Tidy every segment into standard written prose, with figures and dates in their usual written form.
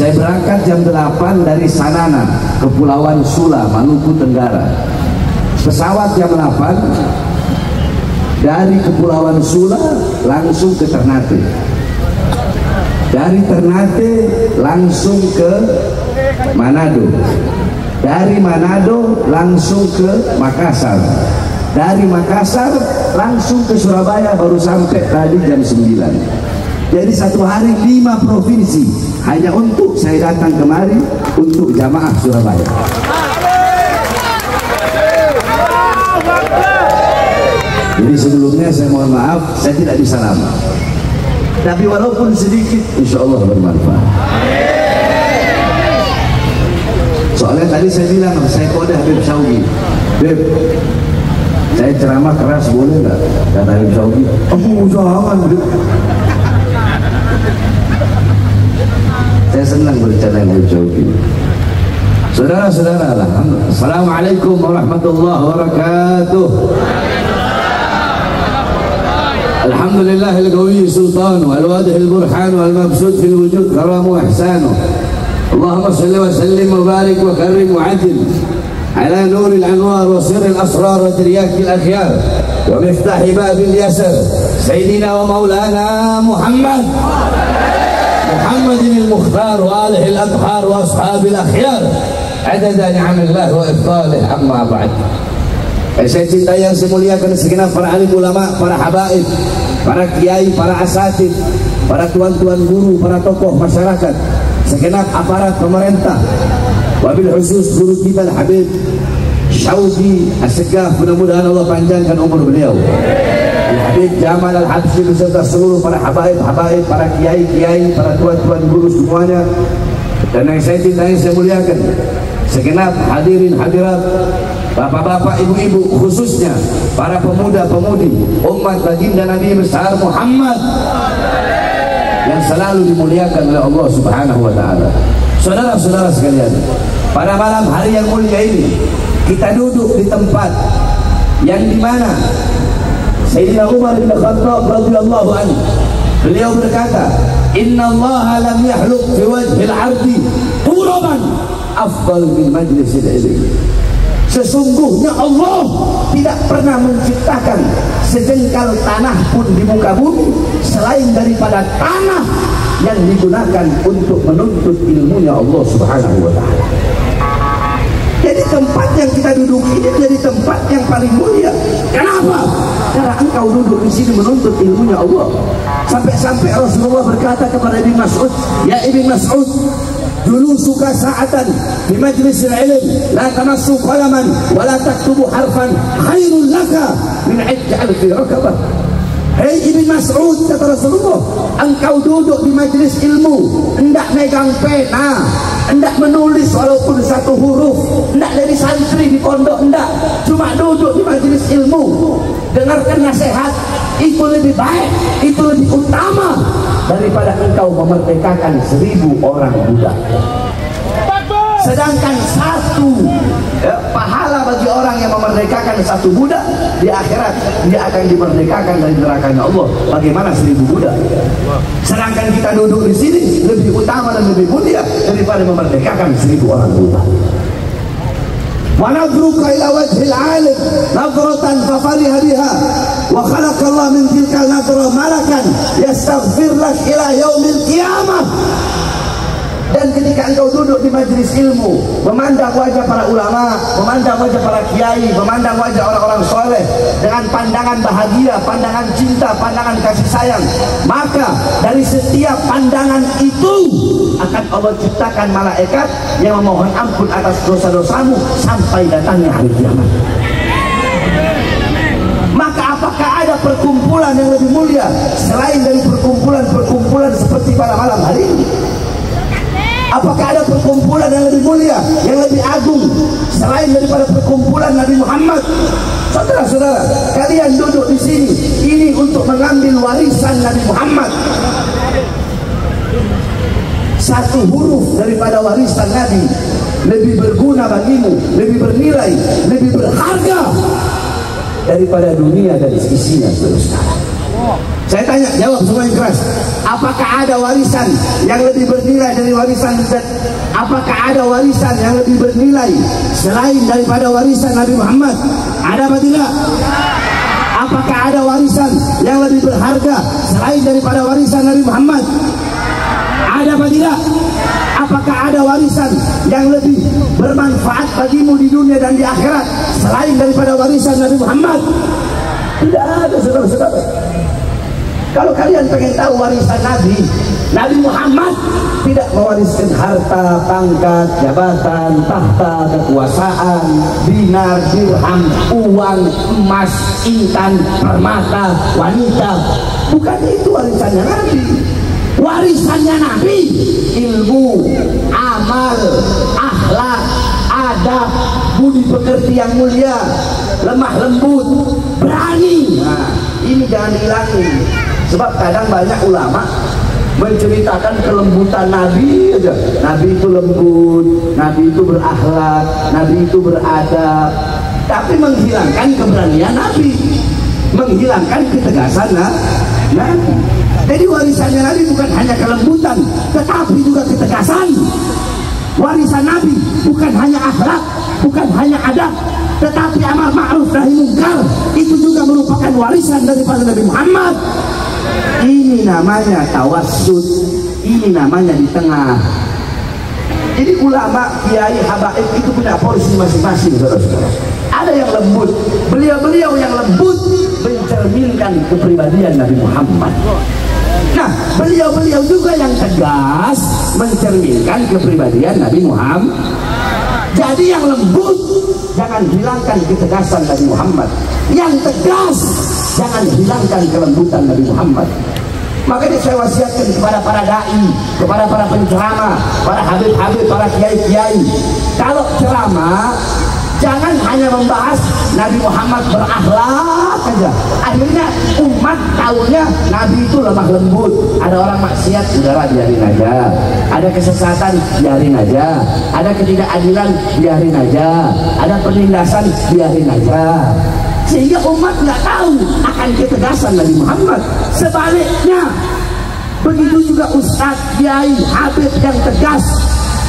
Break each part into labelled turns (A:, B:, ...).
A: Saya berangkat jam 8 dari Sanana, Kepulauan Sula, Maluku Tenggara. Pesawat jam 8 dari Kepulauan Sula langsung ke Ternate. Dari Ternate langsung ke Manado. Dari Manado langsung ke Makassar. Dari Makassar langsung ke Surabaya, baru sampai tadi jam 9. Jadi satu hari 5 provinsi hanya untuk saya datang kemari untuk jamaah Surabaya. Jadi sebelumnya saya mohon maaf, saya tidak bisa lama. Tapi walaupun sedikit, insya Allah bermanfaat. Soalnya tadi saya bilang, saya kode Habib Syauqi. Habib, saya ceramah keras boleh nggak? Kata Habib Syauqi, jangan Habib. Saya senang bercanda dengan Syauqi. Saudara-saudara, Assalamualaikum warahmatullahi wabarakatuh. Alhamdulillahil qawi sultan wal wadihil burhan wal mabsud fil wujud karam wa ihsanu. Allahumma salli wa sallim wa barik wa karim wa adil ala nuril anwar wa sirril asrar wa tiryakil akhyar wa miftahi babil yasar sayyidina wa maulana Muhammad Muhammadin al-Mukhtar wa alihi al-athhar wa ashabil akhyar adada ni'amillah wa ifdalih, amma ba'd. Saya cintai yang saya muliakan segenap para alim ulama, para habaib, para kiai, para asatid, para tuan-tuan guru, para tokoh masyarakat, segenap aparat pemerintah, wabil khusus guru kita Habib Syauqi As-Segaf, mudah-mudahan Allah panjangkan umur beliau. Habib Jamal Al-Habsyi beserta seluruh para habaib-habaib, para kiai-kiai, para tuan-tuan guru semuanya. Dan yang saya cintai, saya muliakan segenap hadirin hadirat, bapak-bapak, ibu-ibu, khususnya para pemuda-pemudi umat baginda Nabi besar Muhammad yang selalu dimuliakan oleh Allah Subhanahu wa taala. Saudara-saudara sekalian, pada malam hari yang mulia ini kita duduk di tempat yang dimana Sayyidina Umar bin Khattab radhiyallahu anhu, beliau berkata, "Inna Allah lam yahluk fi wajhil 'ardi turaban afdal min majlisil ilmi." Sesungguhnya Allah tidak pernah menciptakan sejengkal tanah pun di muka bumi selain daripada tanah yang digunakan untuk menuntut ilmunya Allah Subhanahu wa taala. Jadi tempat yang kita duduk ini jadi tempat yang paling mulia. Kenapa? Karena engkau duduk di sini menuntut ilmunya Allah. Sampai-sampai Rasulullah berkata kepada Ibn Mas'ud, "Ya Ibn Mas'ud, dulu suka saatan di majlis ilm, la tamassu qalaman wa la taktubu harfan, khairul laka min ij'al fi rakabah." Hei Ibn Mas'ud, kata Rasulullah, engkau duduk di majlis ilmu, hendak megang pena, hendak menulis walaupun satu huruf, hendak dari santri di pondok, hendak cuma duduk di majlis ilmu, dengarkan nasihat, itu lebih baik, itu lebih utama daripada engkau memerdekakan 1000 orang budak. Sedangkan satu pahala bagi orang yang memerdekakan 1 budak, di akhirat dia akan dimerdekakan dari nerakanya Allah. Bagaimana 1000 budak? Sedangkan kita duduk di sini lebih utama dan lebih mulia daripada memerdekakan 1000 orang budak. Wa nadruka ila wajhil alim nadratan fafariha biha wa khalaqa Allah min tilkal nadra malakan yastaghfir lak ila yaumil qiyamah. Dan ketika engkau duduk di majelis ilmu, memandang wajah para ulama, memandang wajah para kiai, memandang wajah orang-orang soleh dengan pandangan bahagia, pandangan cinta, pandangan kasih sayang, maka dari setiap pandangan itu akan Allah ciptakan malaikat yang memohon ampun atas dosa-dosamu sampai datangnya hari kiamat. Maka apakah ada perkumpulan yang lebih mulia selain dari perkumpulan-perkumpulan seperti pada malam hari ini? Apakah ada perkumpulan yang lebih mulia, yang lebih agung selain daripada perkumpulan Nabi Muhammad? Saudara-saudara, kalian duduk di sini ini untuk mengambil warisan Nabi Muhammad. Satu huruf daripada warisan Nabi lebih berguna bagimu, lebih bernilai, lebih berharga daripada dunia dan isinya, saudara-saudara. Saya tanya, jawab semua yang keras. Apakah ada warisan yang lebih bernilai dari warisan? Apakah ada warisan yang lebih bernilai selain daripada warisan Nabi Muhammad? Ada apa tidak? Apakah ada warisan yang lebih berharga selain daripada warisan Nabi Muhammad? Ada apa tidak? Apakah ada warisan yang lebih bermanfaat bagimu di dunia dan di akhirat selain daripada warisan Nabi Muhammad? Tidak ada, saudara-saudara. Kalau kalian pengen tahu warisan Nabi Muhammad tidak mewariskan harta, pangkat, jabatan, tahta, kekuasaan, dinar, dirham, uang, emas, intan, permata, wanita. Bukan itu warisannya Nabi. Warisannya Nabi ilmu, amal, akhlak, adab, budi pekerti yang mulia, lemah lembut, berani. Nah, ini jangan dihilangin. Sebab kadang banyak ulama menceritakan kelembutan Nabi aja. Nabi itu lembut, Nabi itu berakhlak, Nabi itu beradab, tapi menghilangkan keberanian Nabi, menghilangkan ketegasan Nabi. Jadi warisannya Nabi bukan hanya kelembutan, tetapi juga ketegasan. Warisan Nabi bukan hanya akhlak, bukan hanya adab, tetapi amar ma'ruf nahi mungkar. Itu juga merupakan warisan daripada Nabi Muhammad. Ini namanya tawassut, ini namanya di tengah. Jadi ulama, kiai, habaib itu punya porsi masing-masing, saudara-saudara. Ada yang lembut, beliau-beliau yang lembut mencerminkan kepribadian Nabi Muhammad. Nah, beliau-beliau juga yang tegas mencerminkan kepribadian Nabi Muhammad. Jadi yang lembut jangan hilangkan ketegasan Nabi Muhammad, yang tegas jangan hilangkan kelembutan Nabi Muhammad. Makanya saya wasiatkan kepada para dai, kepada para penceramah, para habib-habib, para kiai-kiai, kalau ceramah jangan hanya membahas Nabi Muhammad berakhlak saja. Akhirnya umat tahunya Nabi itu lemah lembut. Ada orang maksiat, udahlah biarin aja. Ada kesesatan, biarin aja. Ada ketidakadilan, biarin aja. Ada penindasan, biarin aja. Sehingga umat nggak tahu akan ketegasan Nabi Muhammad. Sebaliknya, begitu juga ustadz, kiai, habib yang tegas.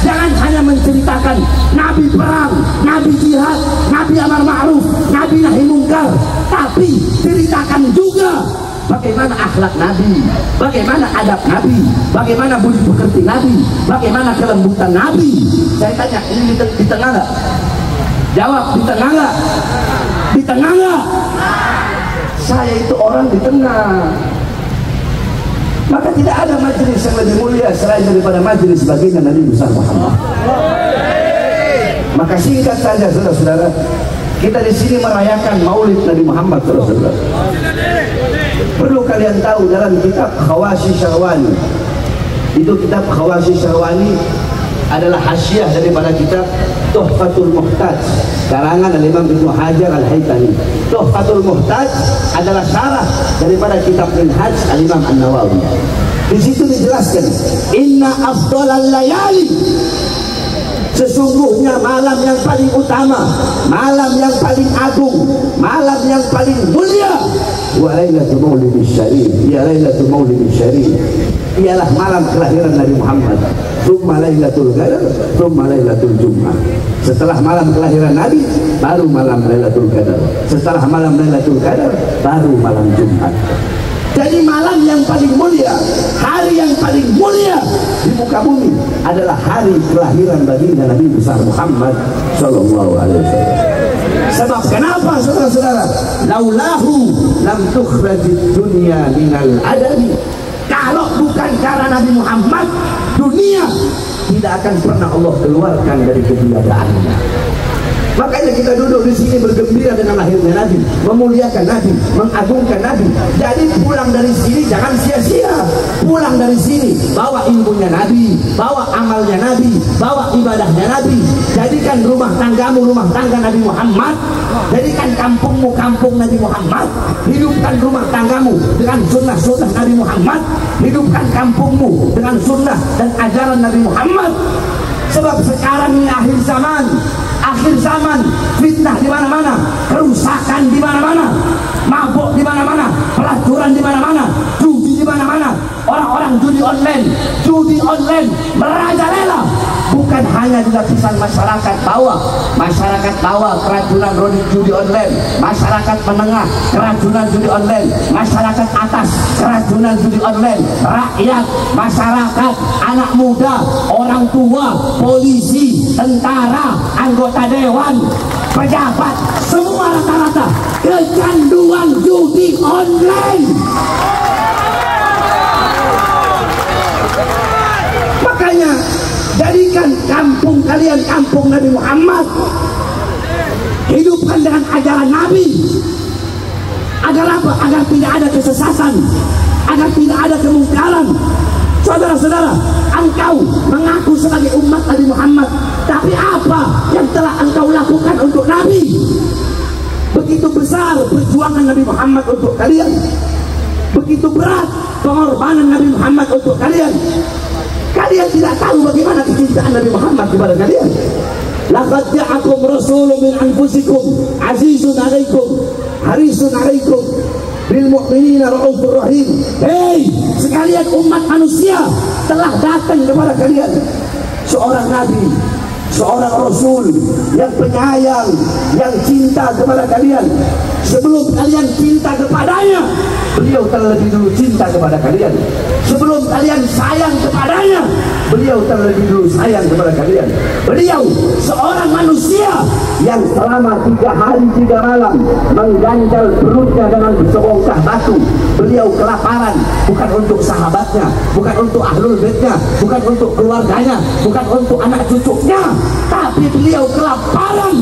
A: Jangan hanya menceritakan Nabi perang, Nabi jihad, Nabi amar ma'ruf, Nabi nahi mungkar, tapi ceritakan juga bagaimana akhlak Nabi, bagaimana adab Nabi, bagaimana budi pekerti Nabi, bagaimana kelembutan Nabi. Saya tanya, ini di tengah nggak? Jawab, di tengah nggak? Di tengah nggak? Saya itu orang di tengah. Maka tidak ada majelis yang lebih mulia selain daripada majelis baginda Nabi besar Muhammad. Maka singkat saja, saudara-saudara, kita di sini merayakan Maulid Nabi Muhammad, saudara-saudara. Perlu kalian tahu dalam kitab Khawashi Syahwani, itu kitab Khawashi Syahwani adalah hasyiah daripada kitab Tuhfatul Muhtaj karangan Imam Ibnu Hajar Al-Haytami. Tuhfatul Muhtaj adalah syarah daripada kitab Minhaj Al-Imam An-Nawawi. Di situ dijelaskan, inna afdhalal layali, sesungguhnya malam yang paling utama, malam yang paling agung, malam yang paling mulia, wa lailatul maulidis syarif, ya lailatul maulidis syarif, ialah malam kelahiran Nabi Muhammad. Tsumma lailatul qadar, tsumma lailatul jum'ah. Setelah malam kelahiran Nabi, baru malam Lailatul Qadar. Setelah malam Lailatul Qadar, baru malam Jumat. Jadi malam yang paling mulia, hari yang paling mulia di muka bumi adalah hari kelahiran baginda Nabi besar Muhammad sallallahu alaihi wasallam. Sebab kenapa, saudara-saudara? Laulahu lam tukhrajid dunya minal adami. Kalau bukan karena Nabi Muhammad, dunia tidak akan pernah Allah keluarkan dari ketiadaannya. Makanya kita duduk di sini bergembira dengan lahirnya Nabi, memuliakan Nabi, mengagungkan Nabi. Jadi pulang dari sini jangan sia-sia. Pulang dari sini bawa ilmunya Nabi, bawa amalnya Nabi, bawa ibadahnya Nabi. Jadikan rumah tanggamu rumah tangga Nabi Muhammad. Jadikan kampungmu kampung Nabi Muhammad. Hidupkan rumah tanggamu dengan sunnah-sunnah Nabi Muhammad. Hidupkan kampungmu dengan sunnah dan ajaran Nabi Muhammad. Sebab sekarang ini akhir zaman, akhir zaman, fitnah di mana-mana, kerusakan di mana-mana, mabuk di mana-mana, pelacuran di mana-mana, judi di mana-mana, orang-orang judi online merajalela. Bukan hanya di lapisan masyarakat bawah keracunan judi online, masyarakat menengah keracunan judi online, masyarakat atas keracunan judi online, rakyat, masyarakat, anak muda, orang tua, polisi, tentara, anggota dewan, pejabat, semua rata-rata kecanduan judi online. Makanya jadikan kampung kalian kampung Nabi Muhammad, hidupkan dengan ajaran Nabi. Agar apa? Agar tidak ada kesesatan, agar tidak ada kemungkaran. Saudara-saudara, engkau mengaku sebagai umat Nabi Muhammad, tapi apa yang telah engkau lakukan untuk Nabi? Begitu besar perjuangan Nabi Muhammad untuk kalian, begitu berat pengorbanan Nabi Muhammad untuk kalian. Kalian tidak tahu bagaimana kecintaan Nabi Muhammad kepada kalian. Laqad ja'akum rasulun min anfusikum azizun 'alaikum harisun 'alaikum bil mu'minina raufur rahim. Hei sekalian umat manusia, telah datang kepada kalian seorang nabi, seorang rasul yang penyayang, yang cinta kepada kalian. Sebelum kalian cinta kepadanya, beliau terlebih dulu cinta kepada kalian. Sebelum kalian sayang kepadanya, beliau terlebih dulu sayang kepada kalian. Beliau seorang manusia yang selama 3 hari 3 malam mengganjal perutnya dengan sebongkah batu. Beliau kelaparan, bukan untuk sahabatnya, bukan untuk ahlul baitnya, bukan untuk keluarganya, bukan untuk anak cucunya, tapi beliau kelaparan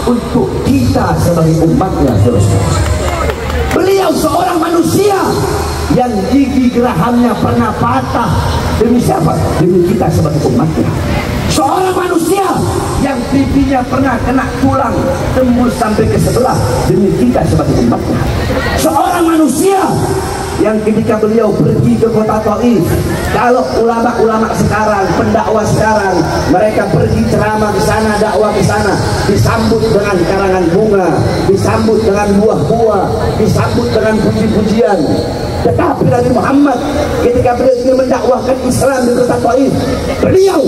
A: untuk kita sebagai umatnya. Beliau seorang manusia yang gigi gerahamnya pernah patah. Demi siapa? Demi kita sebagai umatnya. Seorang manusia yang pipinya pernah kena tulang tembus sampai ke sebelah. Demi kita sebagai umatnya. Seorang manusia yang ketika beliau pergi ke kota Taif, kalau ulama-ulama sekarang, pendakwah sekarang, mereka pergi ceramah ke sana, dakwah ke sana, disambut dengan karangan bunga, disambut dengan buah-buah, disambut dengan puji-pujian. Tetapi Nabi Muhammad ketika beliau ingin mendakwahkan Islam di kota Taif, beliau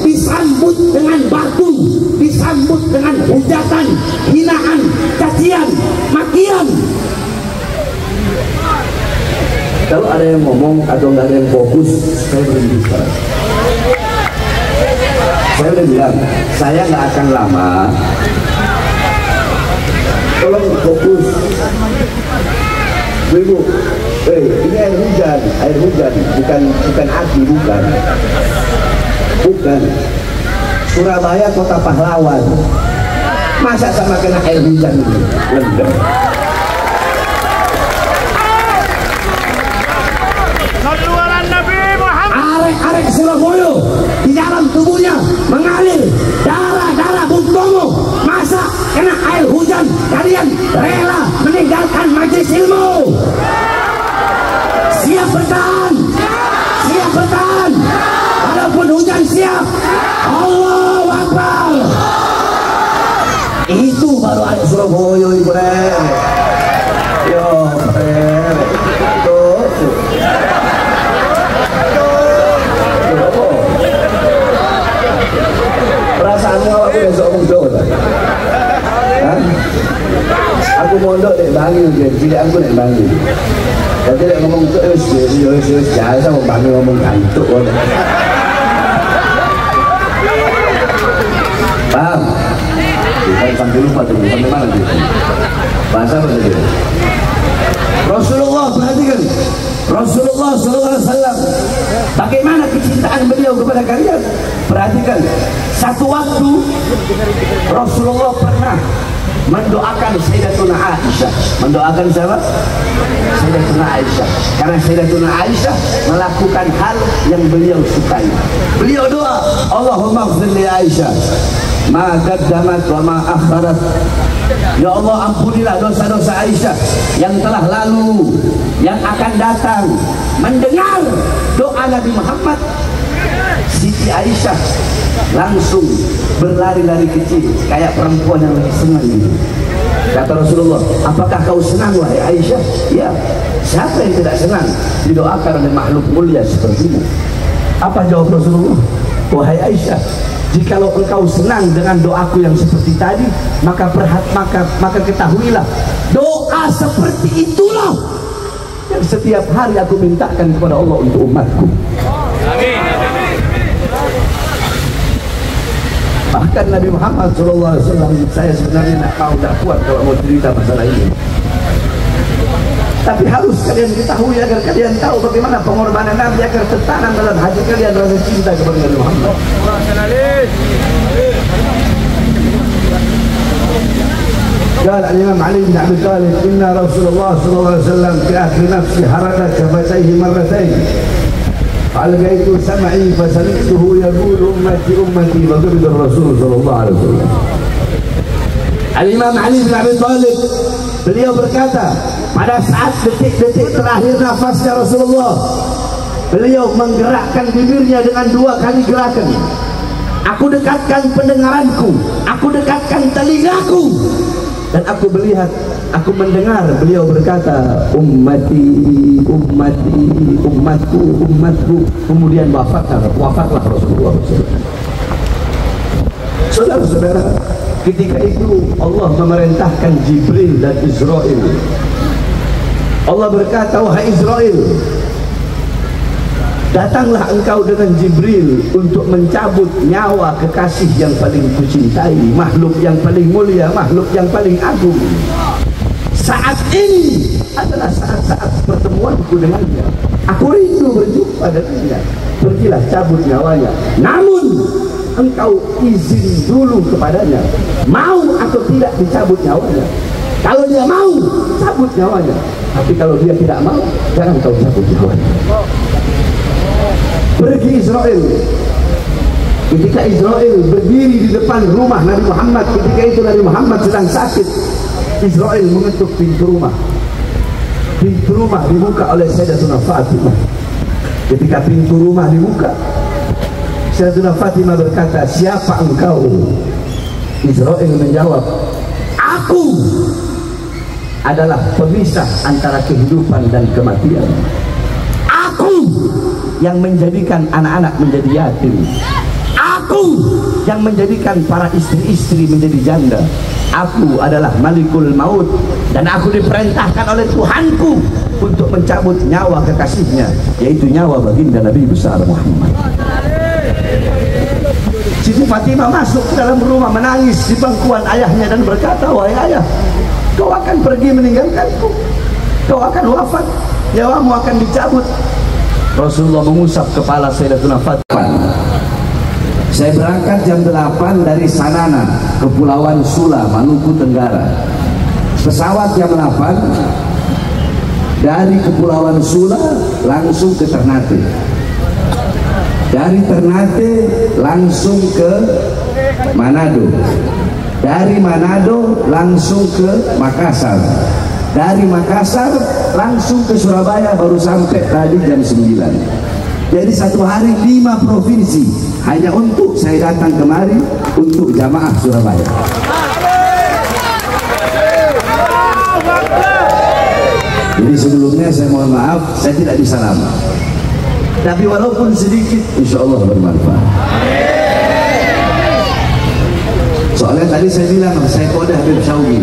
A: disambut dengan batu, disambut dengan hujatan, hinaan, cacian, makian. Kalau ada yang ngomong atau nggak ada yang fokus, saya berhenti sekarang. Saya udah bilang, saya nggak akan lama. Tolong fokus. Ibu, ini air hujan, bukan api, bukan. Surabaya kota pahlawan. Masa sama kena air hujan ini? Lendang. Arek Surabaya di dalam tubuhnya mengalir darah Bung Tomo. Masa kena air hujan kalian rela meninggalkan majelis ilmu? Siap bertahan, walaupun hujan siap. Allahu Akbar. Itu baru arek Surabaya ibu. Yo perasaanmu aku besok ngomong Jawa. Aku mondok nek Bangi, jadi aku nek Bangi. Jadi nek ngomong itu wis jasa mau Bangi ngomong kantuk kok. Paham? Kita sampai lupa tuh, sampai mana tuh? Bahasa apa tadi? Rasulullah, perhatikan. Rasulullah SAW, bagaimana kecintaan beliau kepada kalian? Perhatikan, satu waktu Rasulullah pernah mendoakan Sayyidatuna Aisyah. Mendoakan siapa? Sayyidatuna Aisyah. Karena Sayyidatuna Aisyah melakukan hal yang beliau sukai. Beliau doa, Allahumma ighfir li Aisyah ma qaddamat wa ma akharat. Ya Allah, ampunilah dosa-dosa Aisyah yang telah lalu, yang akan datang. Mendengar doa Nabi Muhammad, Siti Aisyah langsung berlari-lari kecil kayak perempuan yang lagi senang gitu. Kata Rasulullah, apakah kau senang wahai Aisyah? Ya, siapa yang tidak senang didoakan oleh makhluk mulia sepertimu? Apa jawab Rasulullah? Wahai Aisyah, jikalau engkau senang dengan doaku yang seperti tadi, maka ketahuilah, doa seperti itulah yang setiap hari aku mintakan kepada Allah untuk umatku. Amin. Bahkan Nabi Muhammad SAW, saya sebenarnya tidak kuat kalau mau cerita masalah ini, tapi harus kalian ketahui agar kalian tahu bagaimana pengorbanan Nabi agar tertanam dalam hati kalian rasa cinta kepada Nabi Muhammad. قال الإمام علي بن أبي طالب إن رسول الله صلى الله عليه وسلم في آخر نفسه حرك شفتيه مرتين فألقيت سمعي فسمعته يقول أمتي أمتي وقبض الرسول صلى الله عليه وسلم. Al-Imam Ali bin Abi Thalib, beliau berkata pada saat detik-detik terakhir nafasnya Rasulullah, beliau menggerakkan bibirnya dengan 2 kali gerakan. Aku dekatkan pendengaranku, aku dekatkan telingaku, dan aku melihat, aku mendengar beliau berkata, ummati, ummati, umatku, umatku. Kemudian wafatlah Rasulullah SAW. Saudara-saudara, ketika itu Allah memerintahkan Jibril dan Israel. Allah berkata, wahai Israel, datanglah engkau dengan Jibril untuk mencabut nyawa kekasih yang paling kucintai, makhluk yang paling mulia, makhluk yang paling agung. Saat ini adalah saat-saat pertemuanku dengannya. Aku rindu berjumpa dengannya. Pergilah cabut nyawanya. Namun engkau izin dulu kepadanya, mau atau tidak dicabut nyawanya. Kalau dia mau, cabut nyawanya. Tapi kalau dia tidak mau, jangan kau cabut nyawanya. Pergi Israel. Ketika Israel berdiri di depan rumah Nabi Muhammad, ketika itu Nabi Muhammad sedang sakit, Israel mengetuk pintu rumah. Pintu rumah dibuka oleh Sayyidatuna Fatimah. Ketika pintu rumah dibuka, Sayyidatuna Fatimah berkata, siapa engkau? Israel menjawab, aku adalah pemisah antara kehidupan dan kematian. Aku yang menjadikan anak-anak menjadi yatim. Aku yang menjadikan para istri-istri menjadi janda. Aku adalah Malikul Maut, dan aku diperintahkan oleh Tuhanku untuk mencabut nyawa kekasihnya, yaitu nyawa baginda Nabi besar Muhammad. Siti Fatimah masuk ke dalam rumah menangis di bangkuan ayahnya dan berkata, wahai ayah, kau akan pergi meninggalkanku, kau akan wafat, nyawamu akan dicabut. Rasulullah mengusap kepala Sayyidatuna Fatimah. Saya berangkat jam 8 dari Sanana, Kepulauan Sula, Maluku Tenggara. Pesawat jam 8 dari Kepulauan Sula langsung ke Ternate. Dari Ternate langsung ke Manado. Dari Manado langsung ke Makassar. Dari Makassar langsung ke Surabaya, baru sampai tadi jam 9. Jadi satu hari 5 provinsi hanya untuk saya datang kemari untuk jamaah Surabaya. Jadi sebelumnya saya mohon maaf, saya tidak bisa lama. Tapi walaupun sedikit, insya Allah bermanfaat. Soalnya tadi saya bilang, saya kode Habib Syauqi.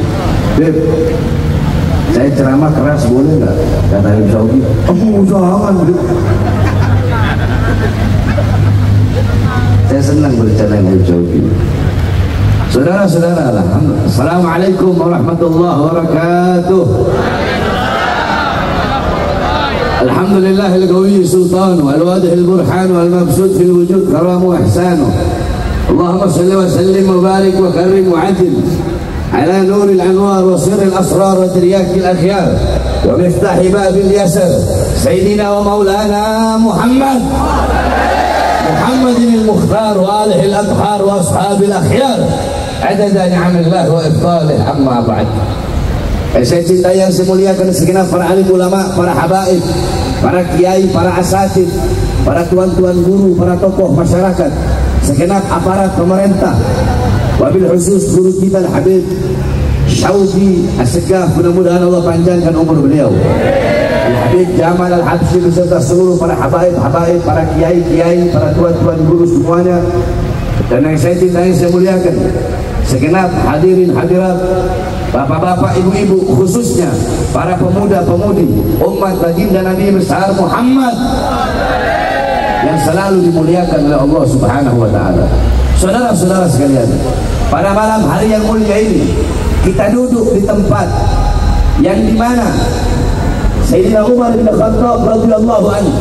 A: Habib, saya ceramah keras boleh nggak? Kata Habib Syauqi, jangan. Saya senang berbicara dengan Syauqi. Saudara-saudara, alhamdulillah. Assalamualaikum warahmatullahi wabarakatuh. Alhamdulillah al-qawi sultan wal-wadih al-burhan wal-mabsud fil wujud karamu ihsanu. Allahumma salli wa sallim wa barik wa karim wa adil ala nur al-anwar wa sir al-asrar wa tiryak al-akhyar wa miftah bab al-yasar sayyidina wa maulana Muhammad المختار وآله الأطهار وأصحاب الأخيار عدد نعم الله وإفضاله أما بعد. Saya cintai yang saya muliakan segenap para alim ulama, para habaib, para kiai, para asatid, para tuan-tuan guru, para tokoh masyarakat, segenap aparat pemerintah, wabil khusus guru kita Habib Syauqi As-Segaf, mudah-mudahan Allah panjangkan umur beliau, Habib Jamal Al-Habsyi beserta seluruh para habaib, para kiai-kiai, para tuan-tuan guru semuanya, dan yang saya cintai, saya muliakan segenap hadirin hadirat, bapak-bapak, ibu-ibu, khususnya para pemuda-pemudi umat baginda Nabi besar Muhammad yang selalu dimuliakan oleh Allah Subhanahu wa ta'ala. Saudara-saudara sekalian, pada malam hari yang mulia ini kita duduk di tempat yang dimana Sayyidina Umar bin Khattab radhiyallahu anhu,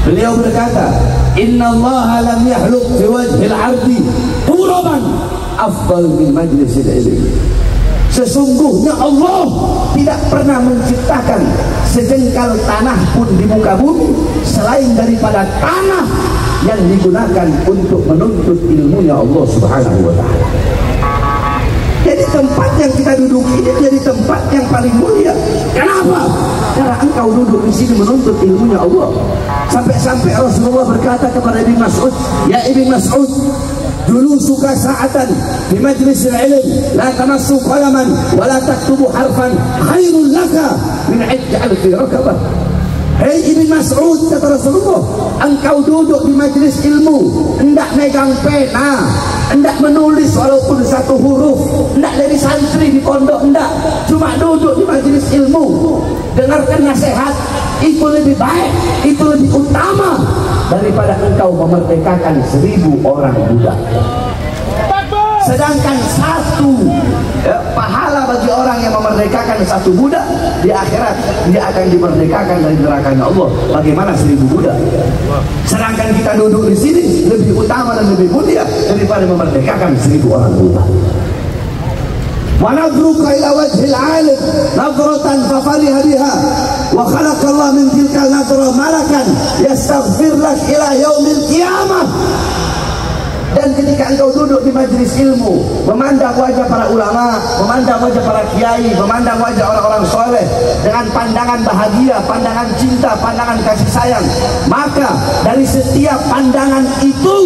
A: beliau berkata, "Inna Allah lam yahluk fi wajhil 'ardi turaban afdal min majlisil ilmi." Sesungguhnya Allah tidak pernah menciptakan sejengkal tanah pun di muka bumi selain daripada tanah yang digunakan untuk menuntut ilmunya Allah Subhanahu wa ta'ala. Jadi tempat yang kita duduk ini jadi tempat yang paling mulia. Kenapa? Karena engkau duduk di sini menuntut ilmunya Allah. Sampai-sampai Rasulullah berkata kepada Ibn Mas'ud, "Ya Ibn Mas'ud, dulu suka saatan di majlis ilm, la tamassu qalaman wa la taktubu harfan khairul laka min ij'al fi rakabah." Hei Ibn Mas'ud, kata Rasulullah, engkau duduk di majlis ilmu, hendak megang pena, hendak menulis walaupun satu huruf, hendak dari santri di pondok, hendak cuma duduk di majlis ilmu, dengarkan nasihat, itu lebih baik, itu lebih utama daripada engkau memerdekakan 1000 orang budak. Sedangkan satu pahala bagi orang yang memerdekakan 1 budak, di akhirat dia akan dimerdekakan dari nerakanya Allah. Bagaimana 1000 budak? Sedangkan kita duduk di sini lebih utama dan lebih mulia daripada memerdekakan 1000 orang budak. Wa nadruka ila wajhil 'alim nadratan fa fariha biha wa khalaqa Allah min tilka nadra malakan yastaghfir lak ila yaumil qiyamah. Dan ketika engkau duduk di majelis ilmu, memandang wajah para ulama, memandang wajah para kiai, memandang wajah orang-orang soleh dengan pandangan bahagia, pandangan cinta, pandangan kasih sayang, maka dari setiap pandangan itu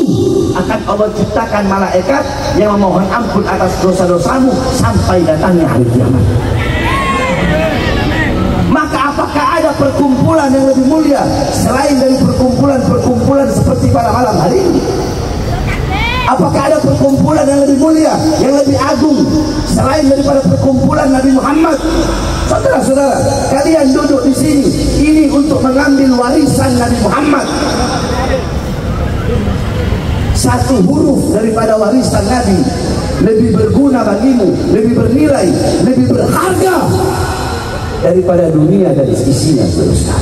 A: akan Allah ciptakan malaikat yang memohon ampun atas dosa-dosamu sampai datangnya hari kiamat. Maka apakah ada perkumpulan yang lebih mulia selain dari perkumpulan-perkumpulan seperti pada malam hari ini? Apakah ada perkumpulan yang lebih mulia, yang lebih agung selain daripada perkumpulan Nabi Muhammad? Saudara-saudara, kalian duduk di sini ini untuk mengambil warisan Nabi Muhammad. Satu huruf daripada warisan Nabi lebih berguna bagimu, lebih bernilai, lebih berharga daripada dunia dan isinya, saudara.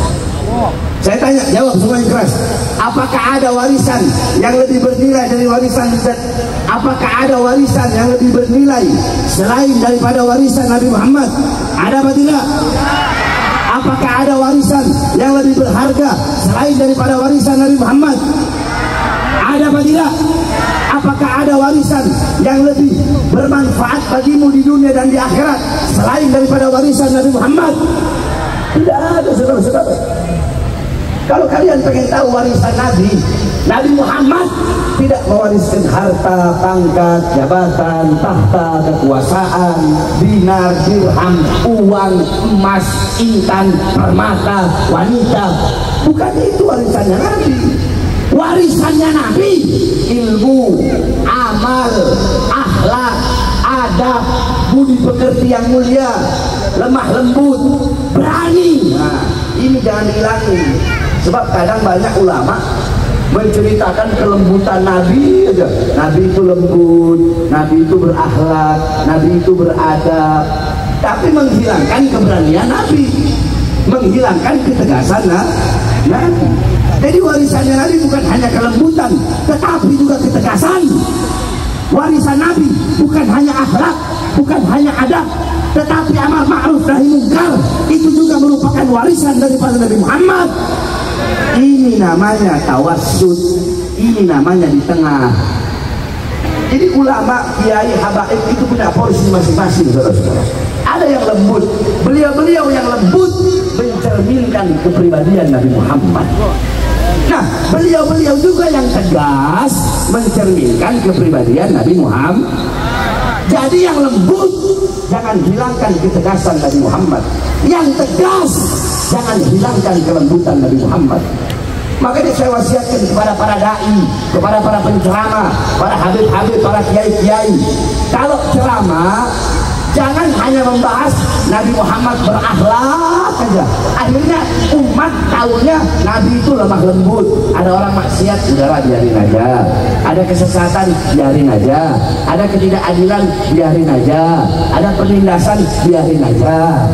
A: Saya tanya, jawab semua yang keras. Apakah ada warisan yang lebih bernilai dari warisan? Apakah ada warisan yang lebih bernilai selain daripada warisan Nabi Muhammad? Ada apa tidak? Apakah ada warisan yang lebih berharga selain daripada warisan Nabi Muhammad? Ada apa tidak? Apakah ada warisan yang lebih bermanfaat bagimu di dunia dan di akhirat selain daripada warisan Nabi Muhammad? Tidak ada, saudara-saudara. Kalau kalian pengen tahu warisan Nabi Muhammad tidak mewariskan harta, pangkat, jabatan, tahta, kekuasaan, dinar, dirham, uang, emas, intan, permata, wanita. Bukan itu warisannya Nabi. Warisannya Nabi ilmu, amal, akhlak, adab, budi pekerti yang mulia, lemah lembut, berani. Nah, ini jangan dihilangin. Sebab kadang banyak ulama menceritakan kelembutan Nabi aja. Nabi itu lembut, Nabi itu berakhlak, Nabi itu beradab, tapi menghilangkan keberanian Nabi, menghilangkan ketegasan Nabi. Jadi warisannya Nabi bukan hanya kelembutan, tetapi juga ketegasan. Warisan Nabi bukan hanya akhlak, bukan hanya adab, tetapi amar ma'ruf nahi munkar. Itu juga merupakan warisan daripada Nabi Muhammad. Ini namanya tawassut, ini namanya di tengah. Jadi ulama, kiai, habaib itu punya porsi masing-masing, saudara-saudara. Ada yang lembut, beliau-beliau yang lembut mencerminkan kepribadian Nabi Muhammad. Nah, beliau-beliau juga yang tegas mencerminkan kepribadian Nabi Muhammad. Jadi yang lembut, jangan hilangkan ketegasan Nabi Muhammad. Yang tegas, jangan hilangkan kelembutan Nabi Muhammad. Makanya saya wasiatkan kepada para dai, kepada para penceramah, para habib-habib, para kiai-kiai, kalau ceramah jangan hanya membahas Nabi Muhammad berakhlak saja. Akhirnya umat tahunya Nabi itu lemah lembut. Ada orang maksiat, udahlah biarin aja. Ada kesesatan, biarin aja. Ada ketidakadilan, biarin aja. Ada penindasan, biarin aja.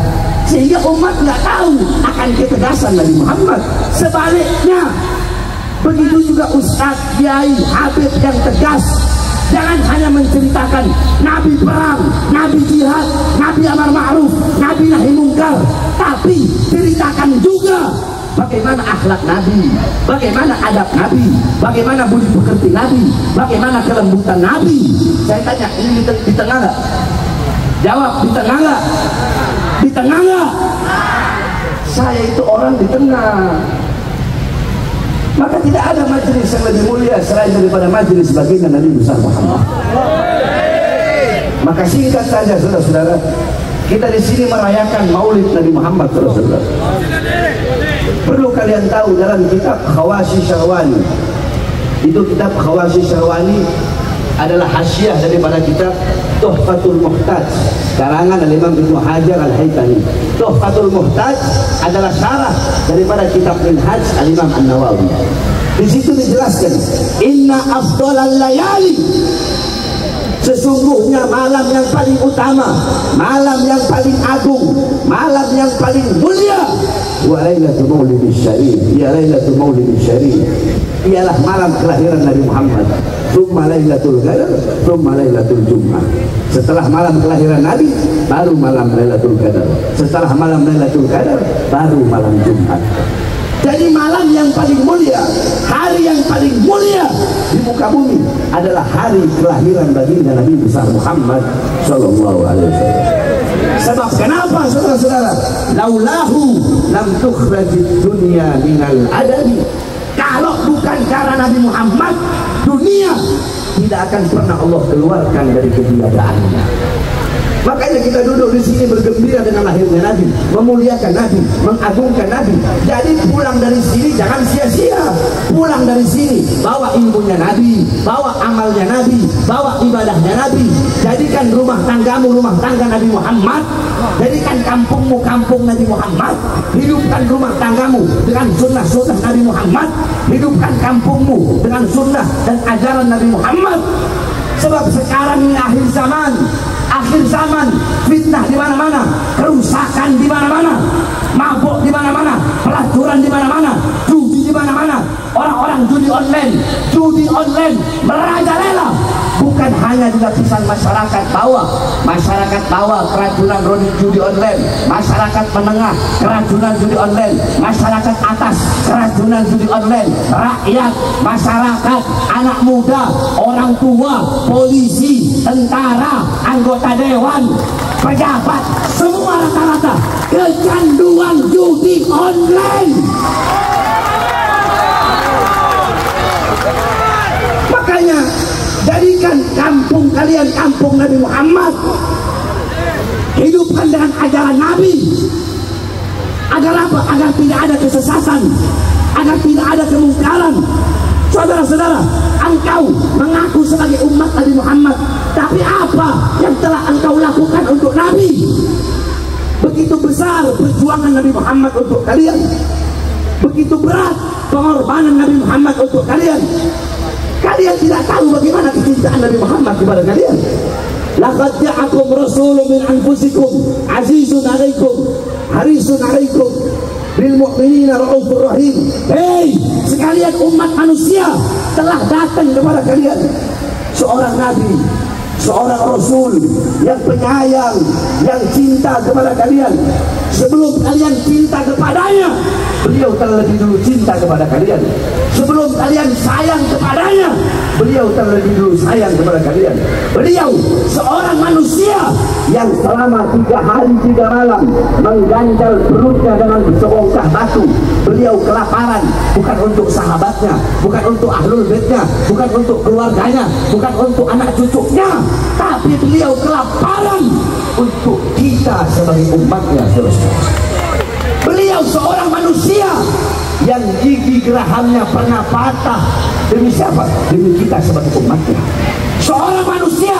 A: Sehingga umat nggak tahu akan ketegasan Nabi Muhammad. Sebaliknya, begitu juga ustadz, kiai, habib yang tegas. Jangan hanya menceritakan Nabi perang, Nabi jihad, Nabi amar ma'ruf, Nabi nahi mungkar, tapi ceritakan juga bagaimana akhlak Nabi, bagaimana adab Nabi, bagaimana budi pekerti Nabi, bagaimana kelembutan Nabi. Saya tanya, ini di tengah nggak? Jawab, di tengah nggak? Di tengah nggak? Saya itu orang di tengah. Maka tidak ada majelis yang lebih mulia selain daripada majelis baginda Nabi besar Muhammad. Maka singkat saja saudara-saudara, kita di sini merayakan Maulid Nabi Muhammad, saudara-saudara. Perlu kalian tahu dalam kitab Khawashi Syahwani, itu kitab Khawashi Syahwani adalah hasyiah daripada kitab Tuhfatul Muhtaj karangan Imam Ibnu Hajar Al-Haytami. Tuhfatul Muhtaj adalah syarah daripada kitab Minhaj Al-Imam An-Nawawi. Di situ dijelaskan, inna afdhalal layali, sesungguhnya malam yang paling utama, malam yang paling agung, malam yang paling mulia, wa lailatul maulidis syarif, ya lailatul maulidis syarif, ialah malam kelahiran Nabi Muhammad. Tsumma lailatul qadar, tsumma lailatul jum'ah. Setelah malam kelahiran Nabi, baru malam Lailatul Qadar. Setelah malam Lailatul Qadar, baru malam Jumat. Jadi malam yang paling mulia, hari yang paling mulia di muka bumi adalah hari kelahiran baginda Nabi besar Muhammad sallallahu alaihi wasallam. Sebab kenapa saudara-saudara? Laulahu lam tukhrajid dunya minal adabi. Kalau bukan karena Nabi Muhammad, dunia tidak akan pernah Allah keluarkan dari ketiadaannya. Makanya kita duduk di sini bergembira dengan lahirnya Nabi, memuliakan Nabi, mengagungkan Nabi. Jadi pulang dari sini jangan sia-sia. Pulang dari sini bawa ilmunya Nabi, bawa amalnya Nabi, bawa ibadahnya Nabi. Jadikan rumah tanggamu rumah tangga Nabi Muhammad. Jadikan kampungmu kampung Nabi Muhammad. Hidupkan rumah tanggamu dengan sunnah-sunnah Nabi Muhammad. Hidupkan kampungmu dengan sunnah dan ajaran Nabi Muhammad. Sebab sekarang ini akhir zaman, fitnah di mana-mana, kerusakan di mana-mana, mabuk di mana-mana, pelacuran di mana-mana, judi di mana-mana, orang-orang judi online merajalela. Bukan hanya di lapisan masyarakat bawah keracunan judi online, masyarakat menengah keracunan judi online, masyarakat atas keracunan judi online, rakyat, masyarakat, anak muda, orang tua, polisi, tentara, anggota dewan, pejabat, semua rata-rata kecanduan judi online. Makanya jadikan kampung kalian kampung Nabi Muhammad. Hidupkan dengan ajaran Nabi. Agar apa? Agar tidak ada kesesatan, agar tidak ada kemungkaran. Saudara-saudara, engkau mengaku sebagai umat Nabi Muhammad, tapi apa yang telah engkau lakukan untuk Nabi? Begitu besar perjuangan Nabi Muhammad untuk kalian, begitu berat pengorbanan Nabi Muhammad untuk kalian. Kalian tidak tahu bagaimana kecintaan Nabi Muhammad kepada kalian. Laqad ja'akum rasulun min anfusikum azizun 'alaikum harisun 'alaikum bil mu'minina raufur rahim. Hei sekalian umat manusia, telah datang kepada kalian seorang nabi, seorang rasul yang penyayang, yang cinta kepada kalian. Sebelum kalian cinta kepadanya, beliau telah lebih dulu cinta kepada kalian. Sebelum kalian sayang kepadanya, beliau terlebih dulu sayang kepada kalian. Beliau seorang manusia yang selama 3 hari 3 malam mengganjal perutnya dengan sebongkah batu. Beliau kelaparan, bukan untuk sahabatnya, bukan untuk ahlul baitnya, bukan untuk keluarganya, bukan untuk anak cucunya, tapi beliau kelaparan untuk kita sebagai umatnya. Beliau seorang manusia yang gigi gerahamnya pernah patah. Demi siapa? Demi kita sebagai umatnya. Seorang manusia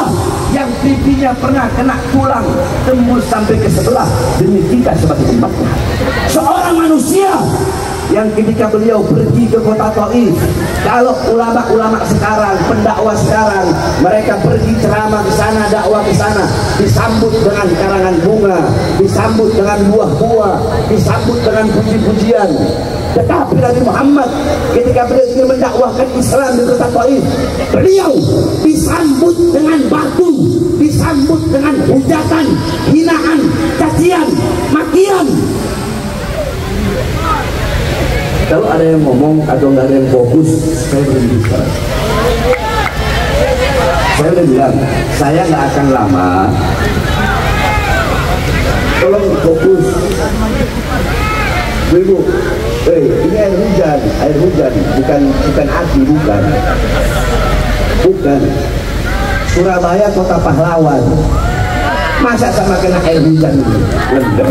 A: yang pipinya pernah kena tulang tembus sampai ke sebelah. Demi kita sebagai umatnya. Seorang manusia yang ketika beliau pergi ke kota Taif, kalau ulama-ulama sekarang, pendakwah sekarang, mereka pergi ceramah ke sana, dakwah ke sana, disambut dengan karangan bunga, disambut dengan buah-buah, disambut dengan puji-pujian. Tetapi Nabi Muhammad ketika beliau ingin mendakwahkan Islam di kota Taif, beliau disambut dengan batu, disambut dengan hujatan, hinaan, cacian, makian. Kalau ada yang ngomong atau nggak ada yang fokus, saya berhenti sekarang. Saya udah bilang, saya nggak akan lama. Tolong fokus. Ibu, ini air hujan, bukan api, bukan. Surabaya kota pahlawan. Masa sama kena air hujan ini? Lendem.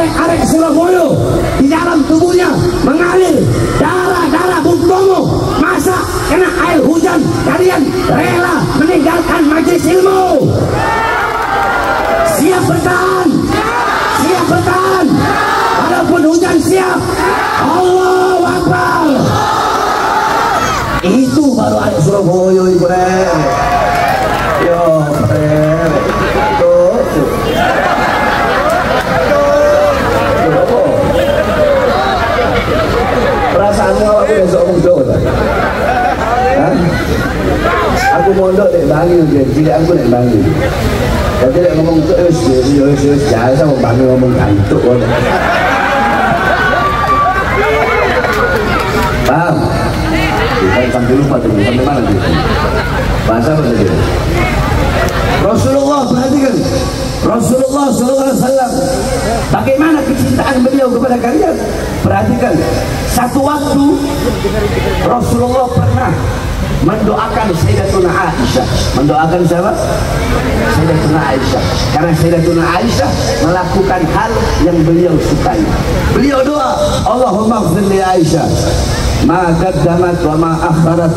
A: Arek Surabaya di dalam tubuhnya mengalir darah Bung Tomo. Masa kena air hujan kalian rela meninggalkan majelis ilmu? Siap bertahan, walaupun hujan siap. Allahu Akbar. Itu baru arek Surabaya ibu. Yo perasaanmu aku besok mondok. Aku mondok nek Bali jadi aku nek Bali. Jadi nek ngomong terus jangan sama Bali ngomong kantuk. Paham? Kita sampai lupa tuh sampai mana gitu. Bahasa apa tadi? Rasulullah, perhatikan Rasulullah SAW, bagaimana kecintaan beliau kepada kalian. Perhatikan, satu waktu Rasulullah pernah mendoakan Sayyidatuna Aisyah. Mendoakan siapa? Sayyidatuna Aisyah. Karena Sayyidatuna Aisyah melakukan hal yang beliau sukai. Beliau doa, Allahumma ighfir li Aisyah ma qaddamat wa ma akharat.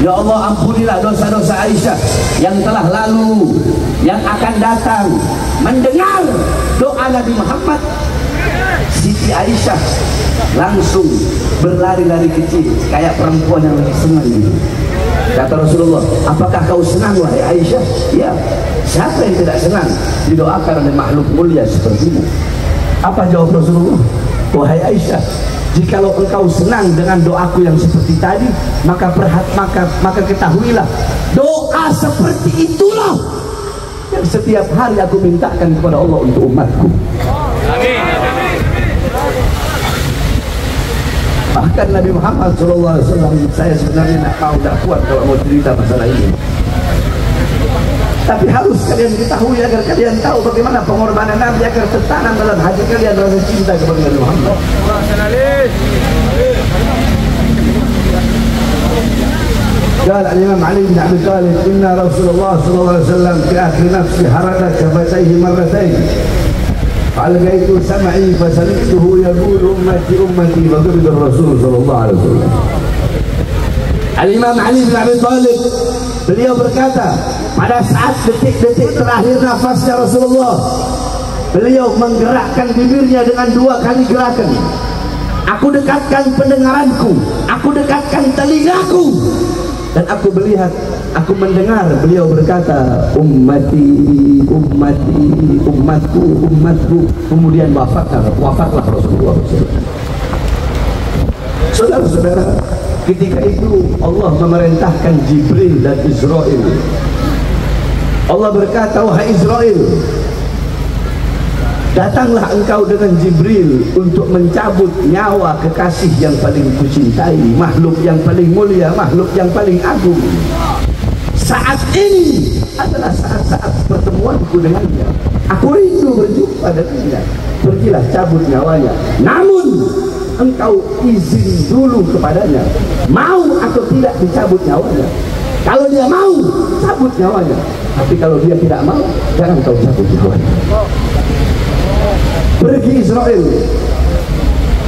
A: Ya Allah, ampunilah dosa-dosa Aisyah yang telah lalu, yang akan datang. Mendengar doa Nabi Muhammad, Siti Aisyah langsung berlari-lari kecil kayak perempuan yang lagi senang gitu. Kata Rasulullah, apakah kau senang wahai Aisyah? Ya. Siapa yang tidak senang didoakan oleh makhluk mulia sepertimu? Apa jawab Rasulullah? Wahai Aisyah, jikalau engkau senang dengan doaku yang seperti tadi, maka ketahuilah, doa seperti itulah yang setiap hari aku mintakan kepada Allah untuk umatku. Amin. Bahkan Nabi Muhammad SAW, saya sebenarnya tidak kuat kalau mau cerita masalah ini. Tapi harus kalian ketahui agar kalian tahu bagaimana pengorbanan Nabi agar tertanam dalam hati kalian rasa cinta kepada Nabi Muhammad. قال الإمام علي بن أبي طالب إن رسول الله صلى الله عليه وسلم في آخر نفسه حرك شفتيه مرتين فألقيت سمعي فسمعته يقول أمتي أمتي فقبض الرسول صلى الله عليه وسلم. Al-Imam Ali bin Abi Thalib beliau berkata, pada saat detik-detik terakhir nafasnya Rasulullah, beliau menggerakkan bibirnya dengan 2 kali gerakan. Aku dekatkan pendengaranku, aku dekatkan telingaku, dan aku melihat, aku mendengar beliau berkata, ummati, ummati, umatku, umatku. Kemudian wafatlah Rasulullah. Saudara-saudara, ketika itu Allah memerintahkan Jibril dan Israel. Allah berkata, wahai Israel,
B: Datanglah engkau dengan Jibril untuk mencabut nyawa kekasih yang paling kucintai, makhluk yang paling mulia, makhluk yang paling agung. Saat ini adalah saat-saat pertemuanku dengannya. Aku rindu berjumpa dengannya. Pergilah cabut nyawanya. Namun engkau izin dulu kepadanya, mau atau tidak dicabut nyawanya. Kalau dia mau, cabut nyawanya. Tapi kalau dia tidak mau, jangan kau cabut nyawanya. Pergi Israel.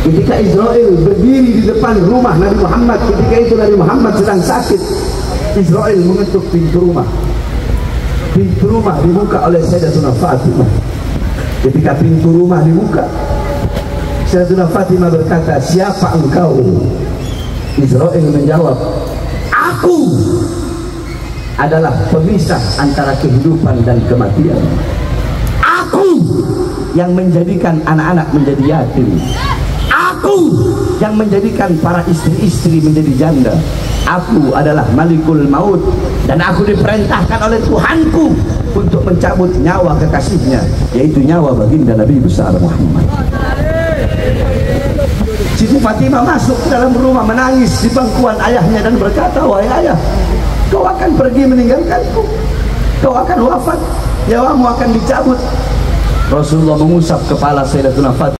B: Ketika Israel berdiri di depan rumah Nabi Muhammad, ketika itu Nabi Muhammad sedang sakit, Israel mengetuk pintu rumah. Pintu rumah dibuka oleh Sayyidatuna Fatimah. Ketika pintu rumah dibuka, Sayyidatuna Fatimah berkata, siapa engkau? Israel menjawab, aku adalah pemisah antara kehidupan dan kematian. Aku yang menjadikan anak-anak menjadi yatim. Aku yang menjadikan para istri-istri menjadi janda. Aku adalah Malikul Maut, dan aku diperintahkan oleh Tuhanku untuk mencabut nyawa kekasihnya, yaitu nyawa baginda Nabi besar Muhammad. Siti Fatimah masuk ke dalam rumah, menangis di pangkuan ayahnya dan berkata, wahai ayah, kau akan pergi meninggalkanku, kau akan wafat, nyawamu akan dicabut. Rasulullah mengusap kepala Sayyidatuna Fatimah.